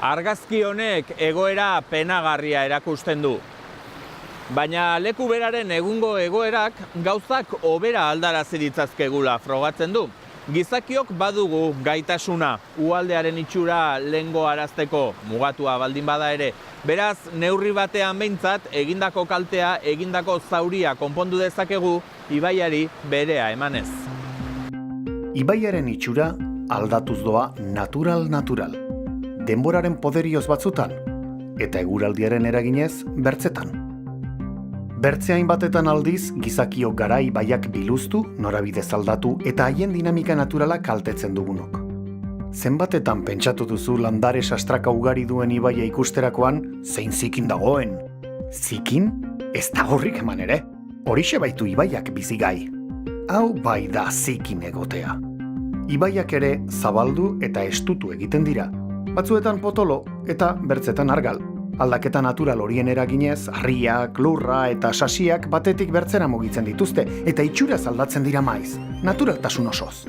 Argazki honek egoera penagarria erakusten du. Baina leku beraren egungo egoerak gauzak hobera aldarazi ditzazkegula frogatzen du. Gizakiok badugu gaitasuna uhaldearen itxura lehengo arazteko, mugatua baldin bada ere. Beraz, neurri batean behintzat, egindako kaltea, egindako zauria konpondu dezakegu, ibaiari berea emanez. Ibaiaren itxura aldatuz doa natural. Denboraren poderioz batzutan, eta eguraldiaren eraginez bertzetan. Bertze hainbatetan aldiz, gizakiok gara ibaiak biluztu, norabidez aldatu eta haien dinamika naturala kaltetzen dugunok. Zenbatetan pentsatu duzu landare sastraka ugari duen ibaia ikusterakoan, zein zikin dagoen? Zikin? Ez da horrik eman ere. Horixe baitu ibaiak bizigai. Hau bai da zikin egotea. Ibaiak ere zabaldu eta estutu egiten dira. Batzuetan potolo eta bertzetan argal. Aldaketa natural horien eraginez, harriak, lurra eta sasiak batetik bertzera mugitzen dituzte eta itxuraz aldatzen dira maiz, naturaltasun osoz.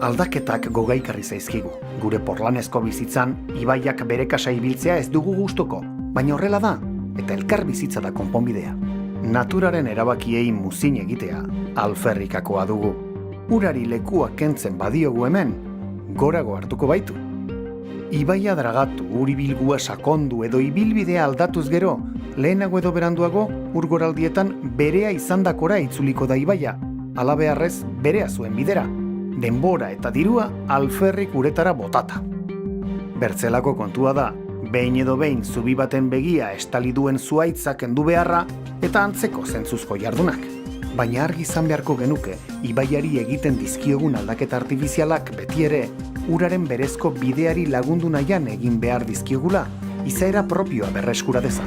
Aldaketak gogaikarri zaizkigu. Gure porlanezko bizitzan, ibaiak bere kasa ibiltzea ez dugu gustuko, baina horrela da, eta elkar bizitza da konponbidea. Naturaren erabakiei muzin egitea, alferrikakoa dugu. Urari lekua kentzen badiogu hemen, gorago hartuko baitu. Ibaia dragatu, uribilgua sakondu edo ibilbidea aldatuz gero, lehenago edo beranduago, urgoraldietan berea izandakora itzuliko da ibaia, alabeharrez berea zuen bidera, denbora eta dirua alferrik uretara botata. Bertzelako kontua da, behin edo behin zubi baten begia estali duen zuaitzak kendu beharra eta antzeko zentzuzko jardunak. Baina argi izan beharko genuke, ibaiari egiten dizkiogun aldaketa artifizialak beti ere, uraren berezko bideari lagundu nahian egin behar dizkiogula, izaera propioa berreskura dezan.